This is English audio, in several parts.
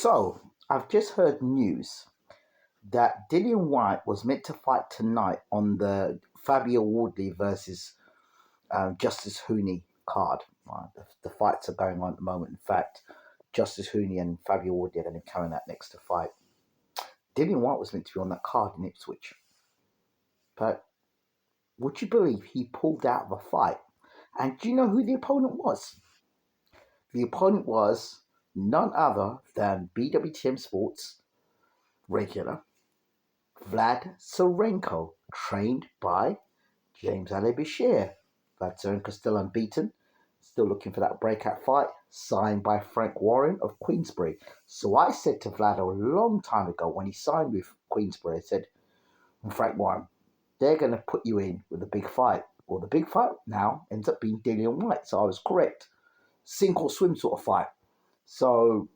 So, I've just heard news that Dillian Whyte was meant to fight tonight on the Fabio Wardley versus Justice Hooney card. Right? The fights are going on at the moment. In fact, Justice Hooney and Fabio Wardley are going to be coming out next to fight. Dillian Whyte was meant to be on that card in Ipswich. But would you believe he pulled out of a fight? And do you know who the opponent was? The opponent was none other than BWTM Sports regular Vlad Sirenko, trained by James Alibashir. Vlad Sirenko still unbeaten, still looking for that breakout fight, signed by Frank Warren of Queensbury. So I said to Vlad a long time ago when he signed with Queensbury, I said, Frank Warren, they're going to put you in with a big fight. Well, the big fight now ends up being Dillian Whyte. So I was correct. Sink or swim sort of fight. So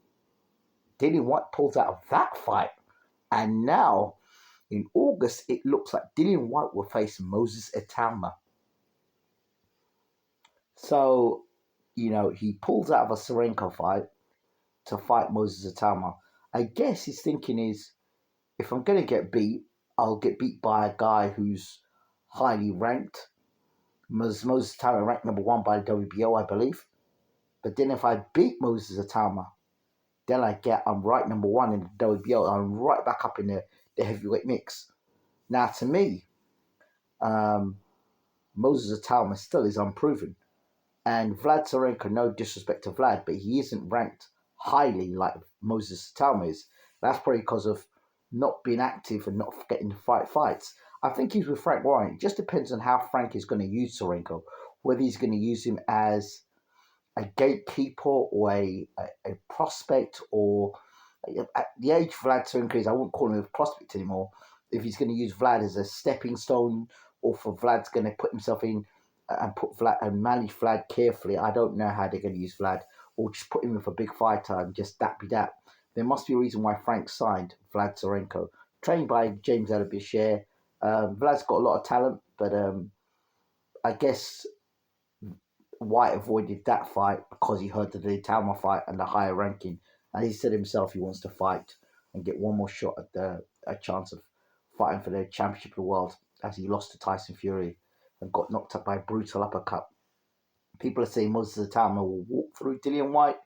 Dillian Whyte pulls out of that fight. And now, in August, it looks like Dillian Whyte will face Moses Itamua. So, he pulls out of a Sirenko fight to fight Moses Itamua. I guess his thinking is, if I'm going to get beat, I'll get beat by a guy who's highly ranked. Moses Itamua ranked number 1 by the WBO, I believe. But then if I beat Moses Itamua, then I'm right number 1 in the WBO. I'm right back up in the heavyweight mix. Now, to me, Moses Itamua still is unproven. And Vlad Sirenko, no disrespect to Vlad, but he isn't ranked highly like Moses Itamua is. That's probably because of not being active and not getting to fights. I think he's with Frank Warren. It just depends on how Frank is going to use Sirenko. Whether he's going to use him as a gatekeeper or a prospect, or at the age Vlad Sirenko is, I wouldn't call him a prospect anymore. If he's going to use Vlad as a stepping stone, or for Vlad's going to put himself in and put Vlad and manage Vlad carefully, I don't know how they're going to use Vlad, or just put him with a big fighter and just that be that. There must be a reason why Frank signed Vlad Sirenko, trained by James Alibashir. Vlad's got a lot of talent, but I guess Whyte avoided that fight because he heard of the Itamua fight and the higher ranking, and he said himself he wants to fight and get one more shot at a chance of fighting for the championship of the world, as he lost to Tyson Fury and got knocked up by a brutal uppercut. People are saying Moses Itamua will walk through Dillian Whyte.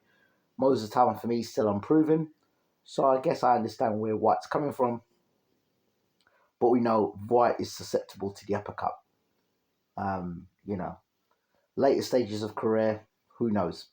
Moses Itamua, for me, is still unproven. So I guess I understand where Whyte's coming from. But we know Whyte is susceptible to the uppercut. Later stages of career, who knows?